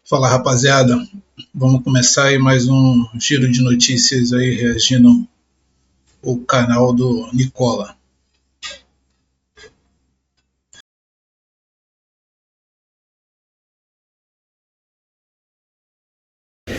Fala, rapaziada, vamos começar aí mais um giro de notícias aí reagindo o canal do Nicola.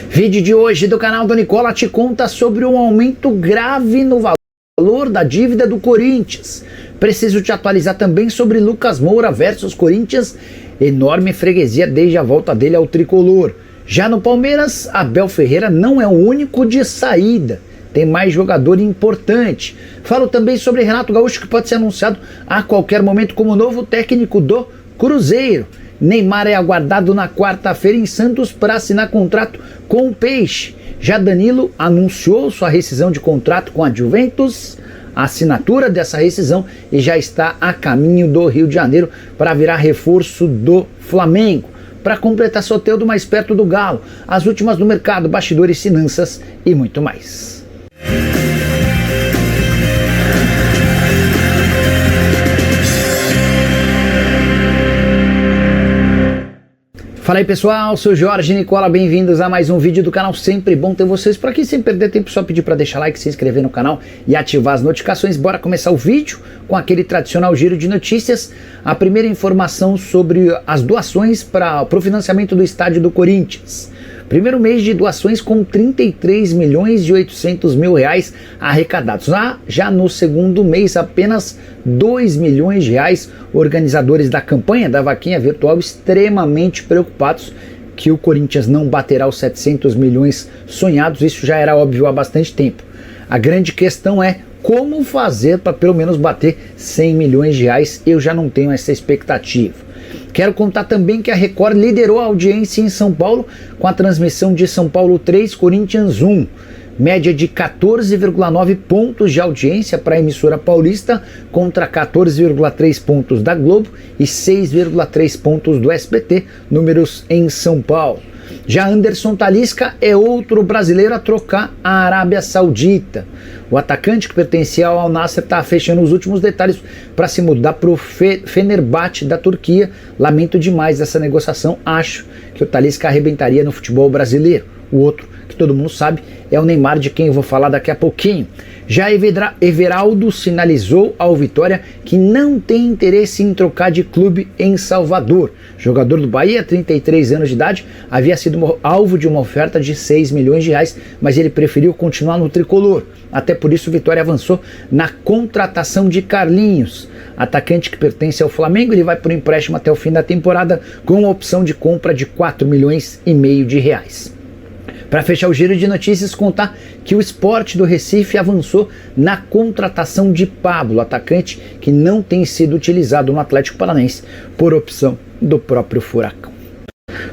Vídeo de hoje do canal do Nicola te conta sobre um aumento grave no valor da dívida do Corinthians. Preciso te atualizar também sobre Lucas Moura versus Corinthians, enorme freguesia desde a volta dele ao tricolor. Já no Palmeiras, Abel Ferreira não é o único de saída, tem mais jogador importante. Falo também sobre Renato Gaúcho, que pode ser anunciado a qualquer momento como novo técnico do Cruzeiro. Neymar é aguardado na quarta-feira em Santos para assinar contrato com o Peixe. Já Danilo anunciou sua rescisão de contrato com a Juventus, a assinatura dessa rescisão, e já está a caminho do Rio de Janeiro para virar reforço do Flamengo. Para completar Soteldo mais perto do Galo, as últimas do mercado, bastidores, finanças e muito mais. Fala aí pessoal, sou Jorge Nicola, bem-vindos a mais um vídeo do canal, sempre bom ter vocês por aqui, sem perder tempo, só pedir para deixar like, se inscrever no canal e ativar as notificações. Bora começar o vídeo com aquele tradicional giro de notícias. A primeira informação sobre as doações para o financiamento do estádio do Corinthians. Primeiro mês de doações com 33 milhões e 800 mil reais arrecadados. Já no segundo mês, apenas 2 milhões de reais. Organizadores da campanha da vaquinha virtual extremamente preocupados que o Corinthians não baterá os 700 milhões sonhados. Isso já era óbvio há bastante tempo. A grande questão é como fazer para pelo menos bater 100 milhões de reais. Eu já não tenho essa expectativa. Quero contar também que a Record liderou a audiência em São Paulo com a transmissão de São Paulo 3, Corinthians 1. Média de 14,9 pontos de audiência para a emissora paulista contra 14,3 pontos da Globo e 6,3 pontos do SBT, números em São Paulo. Já Anderson Talisca é outro brasileiro a trocar a Arábia Saudita. O atacante que pertencia ao Al Nassr está fechando os últimos detalhes para se mudar para o Fenerbahçe da Turquia. Lamento demais essa negociação, acho que o Talisca arrebentaria no futebol brasileiro. O outro, que todo mundo sabe, é o Neymar, de quem eu vou falar daqui a pouquinho. Já Everaldo sinalizou ao Vitória que não tem interesse em trocar de clube em Salvador. Jogador do Bahia, 33 anos de idade, havia sido alvo de uma oferta de 6 milhões de reais, mas ele preferiu continuar no tricolor. Até por isso o Vitória avançou na contratação de Carlinhos. Atacante que pertence ao Flamengo, ele vai por empréstimo até o fim da temporada com a opção de compra de 4 milhões e meio de reais. Para fechar o giro de notícias, contar que o Sport do Recife avançou na contratação de Pablo, atacante que não tem sido utilizado no Atlético Paranaense por opção do próprio Furacão.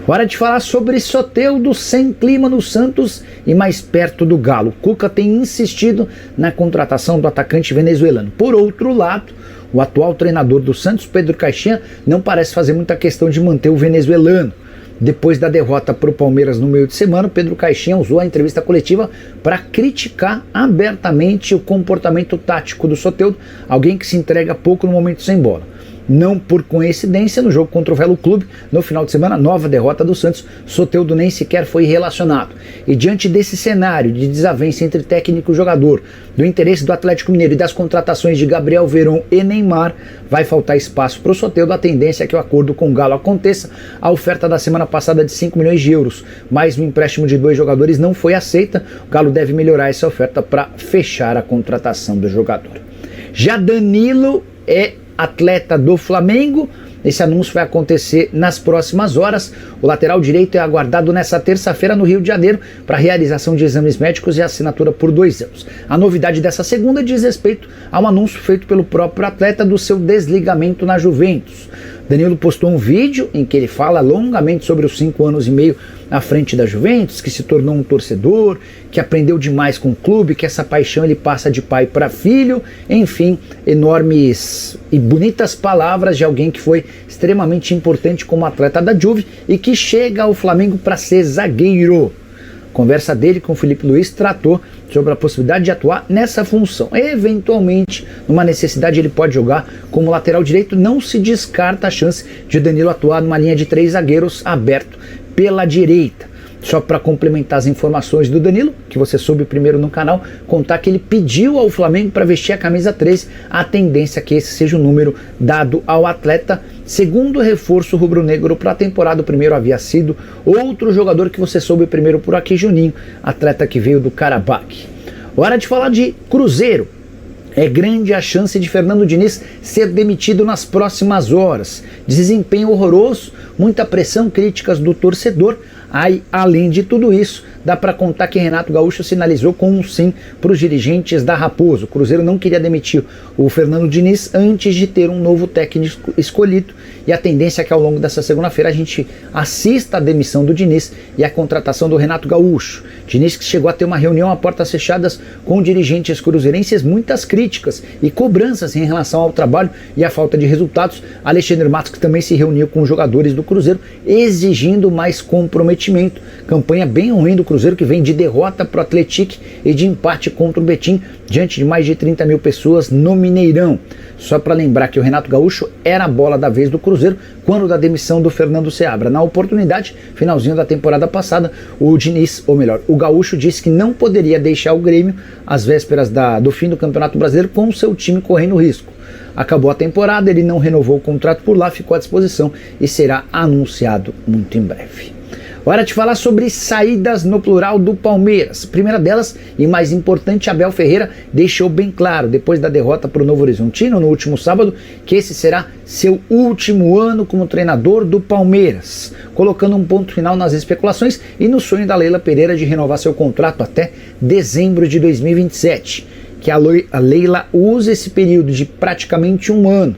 Hora de falar sobre Soteldo, sem clima no Santos e mais perto do Galo. Cuca tem insistido na contratação do atacante venezuelano. Por outro lado, o atual treinador do Santos, Pedro Caixinha, não parece fazer muita questão de manter o venezuelano. Depois da derrota para o Palmeiras no meio de semana, Pedro Caixinha usou a entrevista coletiva para criticar abertamente o comportamento tático do Soteldo, alguém que se entrega pouco no momento sem bola. Não por coincidência, no jogo contra o Velo Clube, no final de semana, nova derrota do Santos, Soteldo nem sequer foi relacionado. E diante desse cenário de desavença entre técnico e jogador, do interesse do Atlético Mineiro e das contratações de Gabriel Veron e Neymar, vai faltar espaço para o Soteldo. A tendência é que o acordo com o Galo aconteça. A oferta da semana passada de 5 milhões de euros, mais um empréstimo de 2 jogadores, não foi aceita. O Galo deve melhorar essa oferta para fechar a contratação do jogador. Já Danilo é atleta do Flamengo. Esse anúncio vai acontecer nas próximas horas. O lateral direito é aguardado nessa terça-feira no Rio de Janeiro para realização de exames médicos e assinatura por 2 anos. A novidade dessa segunda diz respeito a um anúncio feito pelo próprio atleta do seu desligamento na Juventus. Danilo postou um vídeo em que ele fala longamente sobre os 5 anos e meio à frente da Juventus, que se tornou um torcedor, que aprendeu demais com o clube, que essa paixão ele passa de pai para filho, enfim, enormes e bonitas palavras de alguém que foi extremamente importante como atleta da Juve e que chega ao Flamengo para ser zagueiro. Conversa dele com o Felipe Luiz tratou sobre a possibilidade de atuar nessa função. Eventualmente, numa necessidade, ele pode jogar como lateral direito. Não se descarta a chance de Danilo atuar numa linha de 3 zagueiros aberto pela direita. Só para complementar as informações do Danilo, que você soube primeiro no canal, contar que ele pediu ao Flamengo para vestir a camisa 13, a tendência é que esse seja o número dado ao atleta. Segundo reforço rubro-negro para a temporada, o primeiro havia sido outro jogador que você soube primeiro por aqui, Juninho, atleta que veio do Karabakh. Hora de falar de Cruzeiro. É grande a chance de Fernando Diniz ser demitido nas próximas horas. Desempenho horroroso, muita pressão, críticas do torcedor. Aí, além de tudo isso, dá para contar que Renato Gaúcho sinalizou com um sim para os dirigentes da Raposo. O Cruzeiro não queria demitir o Fernando Diniz antes de ter um novo técnico escolhido, e a tendência é que ao longo dessa segunda-feira a gente assista a demissão do Diniz e a contratação do Renato Gaúcho. Diniz que chegou a ter uma reunião a portas fechadas com dirigentes cruzeirenses, muitas críticas e cobranças em relação ao trabalho e à falta de resultados. Alexandre Matos, que também se reuniu com os jogadores do Cruzeiro, exigindo mais comprometimento. Campanha bem ruim do Cruzeiro, que vem de derrota para o Atlético e de empate contra o Betim, diante de mais de 30 mil pessoas no Mineirão. Só para lembrar que o Renato Gaúcho era a bola da vez do Cruzeiro quando da demissão do Fernando Seabra. Na oportunidade, finalzinho da temporada passada, o Diniz, ou melhor, o Gaúcho disse que não poderia deixar o Grêmio às vésperas do fim do Campeonato Brasileiro com o seu time correndo risco. Acabou a temporada, ele não renovou o contrato por lá, ficou à disposição e será anunciado muito em breve. Hora de falar sobre saídas no plural do Palmeiras. Primeira delas, e mais importante, Abel Ferreira deixou bem claro, depois da derrota para o Novo Horizontino no último sábado, que esse será seu último ano como treinador do Palmeiras, colocando um ponto final nas especulações e no sonho da Leila Pereira de renovar seu contrato até dezembro de 2027. Que a Leila use esse período de praticamente um ano,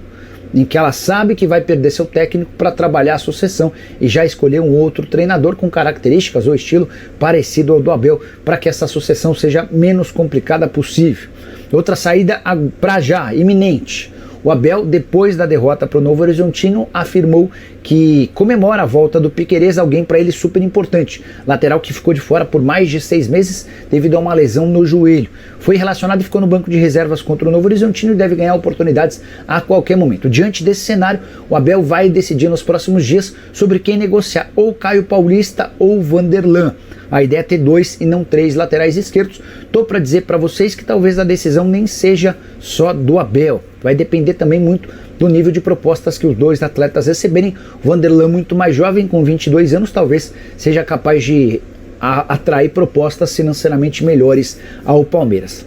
em que ela sabe que vai perder seu técnico para trabalhar a sucessão e já escolher um outro treinador com características ou estilo parecido ao do Abel, para que essa sucessão seja menos complicada possível. Outra saída para já, iminente. O Abel, depois da derrota para o Novo Horizontino, afirmou que comemora a volta do Piquerez, alguém para ele super importante. Lateral que ficou de fora por mais de 6 meses devido a uma lesão no joelho. Foi relacionado e ficou no banco de reservas contra o Novo Horizontino e deve ganhar oportunidades a qualquer momento. Diante desse cenário, o Abel vai decidir nos próximos dias sobre quem negociar, ou Caio Paulista ou Vanderlan. A ideia é ter 2 e não 3 laterais esquerdos. Tô para dizer para vocês que talvez a decisão nem seja só do Abel. Vai depender também muito do nível de propostas que os dois atletas receberem. O Vanderlan, muito mais jovem, com 22 anos, talvez seja capaz de atrair propostas financeiramente melhores ao Palmeiras.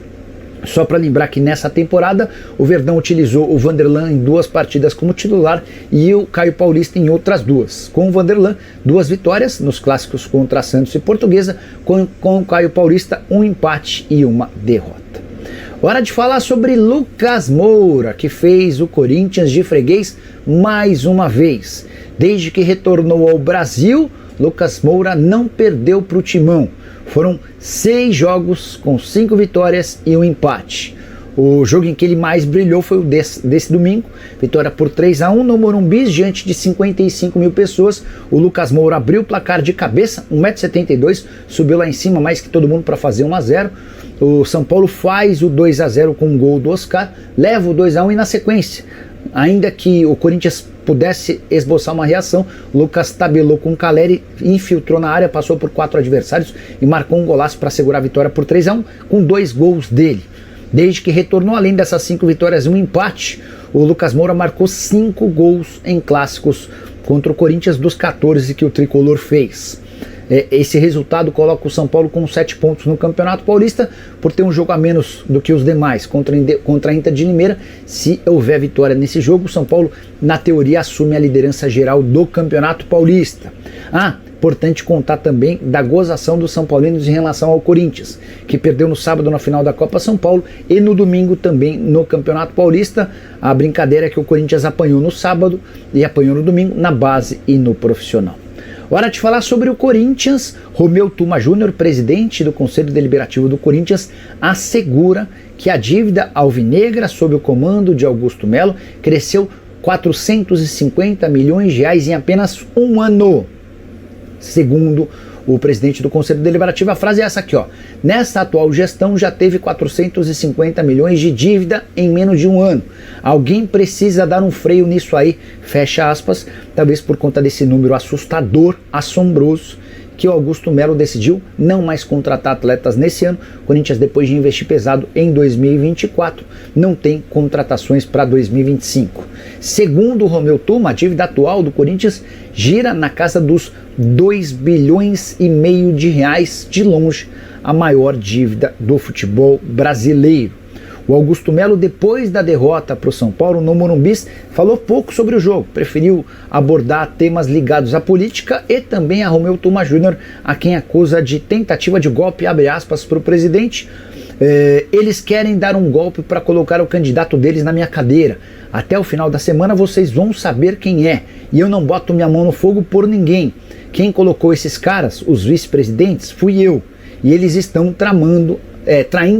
Só para lembrar que nessa temporada o Verdão utilizou o Vanderlan em 2 partidas como titular e o Caio Paulista em outras 2. Com o Vanderlan, 2 vitórias nos clássicos contra Santos e Portuguesa, com o Caio Paulista 1 empate e 1 derrota. Hora de falar sobre Lucas Moura, que fez o Corinthians de freguês mais uma vez. Desde que retornou ao Brasil, Lucas Moura não perdeu para o Timão. Foram 6 jogos com 5 vitórias e 1 empate. O jogo em que ele mais brilhou foi o desse domingo, vitória por 3-1 no Morumbi, diante de 55 mil pessoas. O Lucas Moura abriu o placar de cabeça, 1,72 m, subiu lá em cima mais que todo mundo para fazer 1-0. O São Paulo faz o 2-0 com um gol do Oscar, leva o 2-1 e na sequência, ainda que o Corinthians pudesse esboçar uma reação, Lucas tabelou com o Caleri, infiltrou na área, passou por 4 adversários e marcou um golaço para segurar a vitória por 3-1 com 2 gols dele. Desde que retornou, além dessas 5 vitórias e 1 empate, o Lucas Moura marcou 5 gols em clássicos contra o Corinthians dos 14 que o tricolor fez. Esse resultado coloca o São Paulo com 7 pontos no Campeonato Paulista, por ter um jogo a menos do que os demais contra a Inter de Limeira. Se houver vitória nesse jogo, o São Paulo, na teoria, assume a liderança geral do Campeonato Paulista. Importante contar também da gozação dos São Paulinos em relação ao Corinthians, que perdeu no sábado na final da Copa São Paulo e no domingo também no Campeonato Paulista. A brincadeira é que o Corinthians apanhou no sábado e apanhou no domingo na base e no profissional. Hora de falar sobre o Corinthians. Romeu Tuma Júnior, presidente do Conselho Deliberativo do Corinthians, assegura que a dívida alvinegra sob o comando de Augusto Melo cresceu 450 milhões de reais em apenas um ano. Segundo o presidente do Conselho Deliberativo. A frase é essa aqui, ó: nesta atual gestão já teve 450 milhões de dívida em menos de um ano. Alguém precisa dar um freio nisso aí, fecha aspas, talvez por conta desse número assustador, assombroso, que o Augusto Melo decidiu não mais contratar atletas nesse ano. O Corinthians, depois de investir pesado em 2024, não tem contratações para 2025. Segundo o Romeu Tuma, a dívida atual do Corinthians gira na casa dos 2 bilhões e meio de reais, de longe a maior dívida do futebol brasileiro. O Augusto Melo, depois da derrota para o São Paulo no Morumbi, falou pouco sobre o jogo, preferiu abordar temas ligados à política e também a Romeu Tuma Júnior, a quem acusa de tentativa de golpe, abre aspas, para o presidente. Eles querem dar um golpe para colocar o candidato deles na minha cadeira. Até o final da semana vocês vão saber quem é, e eu não boto minha mão no fogo por ninguém. Quem colocou esses caras, os vice-presidentes, fui eu, e eles estão traindo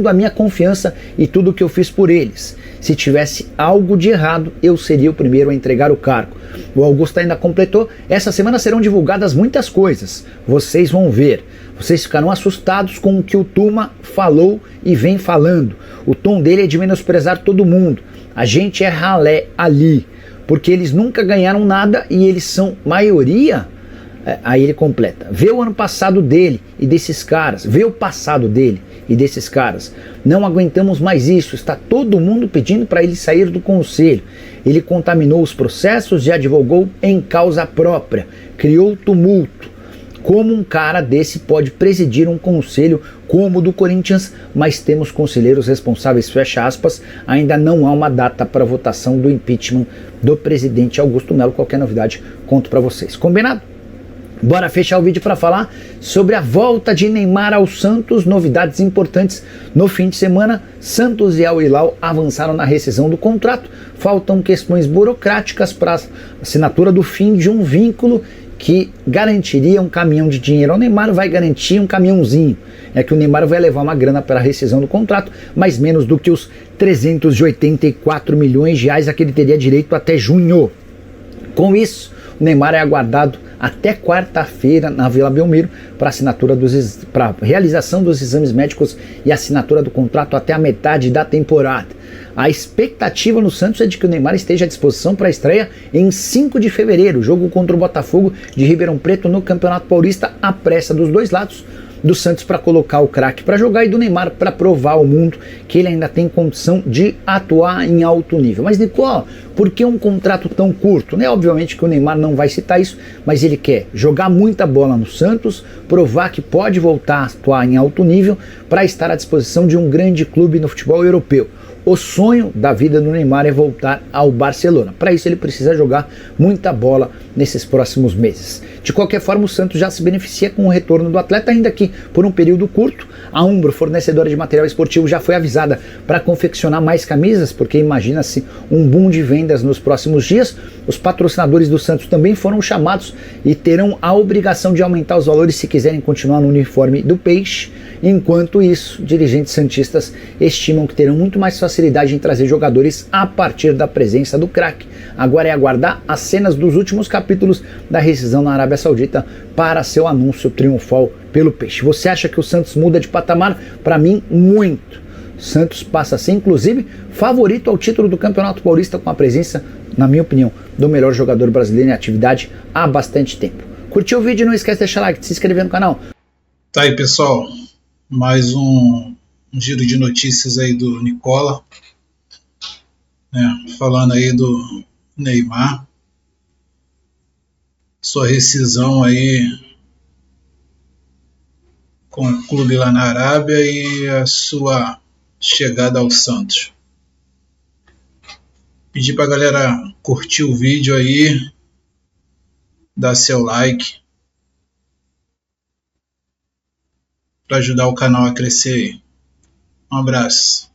a minha confiança e tudo que eu fiz por eles. Se tivesse algo de errado, eu seria o primeiro a entregar o cargo. O Augusto ainda completou: essa semana serão divulgadas muitas coisas, vocês vão ver. Vocês ficarão assustados com o que o Tuma falou e vem falando. O tom dele é de menosprezar todo mundo. A gente é ralé ali, porque eles nunca ganharam nada e eles são maioria. Aí ele completa: vê o ano passado dele e desses caras, vê o passado dele e desses caras. Não aguentamos mais isso, está todo mundo pedindo para ele sair do conselho. Ele contaminou os processos e advogou em causa própria, criou tumulto. Como um cara desse pode presidir um conselho como o do Corinthians? Mas temos conselheiros responsáveis, fecha aspas. Ainda não há uma data para votação do impeachment do presidente Augusto Melo. Qualquer novidade, conto para vocês. Combinado? Bora fechar o vídeo para falar sobre a volta de Neymar ao Santos. Novidades importantes no fim de semana. Santos e Al Hilal avançaram na rescisão do contrato. Faltam questões burocráticas para a assinatura do fim de um vínculo que garantiria um caminhão de dinheiro ao Neymar, vai garantir um caminhãozinho. É que o Neymar vai levar uma grana para a rescisão do contrato, mas menos do que os 384 milhões de reais a que ele teria direito até junho. Com isso, o Neymar é aguardado até quarta-feira na Vila Belmiro para realização dos exames médicos e assinatura do contrato até a metade da temporada. A expectativa no Santos é de que o Neymar esteja à disposição para a estreia em 5 de fevereiro, jogo contra o Botafogo de Ribeirão Preto no Campeonato Paulista, à pressa dos dois lados, do Santos para colocar o craque para jogar e do Neymar para provar ao mundo que ele ainda tem condição de atuar em alto nível. Mas, Nicola, por que um contrato tão curto? Né? Obviamente que o Neymar não vai citar isso, mas ele quer jogar muita bola no Santos, provar que pode voltar a atuar em alto nível para estar à disposição de um grande clube no futebol europeu. O sonho da vida do Neymar é voltar ao Barcelona. Para isso ele precisa jogar muita bola nesses próximos meses. De qualquer forma, o Santos já se beneficia com o retorno do atleta, ainda que por um período curto. A Umbro, fornecedora de material esportivo, já foi avisada para confeccionar mais camisas, porque imagina-se um boom de vendas nos próximos dias. Os patrocinadores do Santos também foram chamados e terão a obrigação de aumentar os valores se quiserem continuar no uniforme do Peixe. Enquanto isso, dirigentes santistas estimam que terão muito mais facilidade em trazer jogadores a partir da presença do craque. Agora é aguardar as cenas dos últimos capítulos da rescisão na Arábia Saudita para seu anúncio triunfal pelo Peixe. Você acha que o Santos muda de patamar? Para mim, muito. O Santos passa a ser, inclusive, favorito ao título do Campeonato Paulista com a presença, na minha opinião, do melhor jogador brasileiro em atividade há bastante tempo. Curtiu o vídeo? Não esquece de deixar like, de se inscrever no canal. Tá aí, pessoal. Mais um giro de notícias aí do Nicola, né, falando aí do Neymar, sua rescisão aí com o clube lá na Arábia e a sua chegada ao Santos. Pedir pra galera curtir o vídeo aí, dar seu like, para ajudar o canal a crescer aí. Um abraço.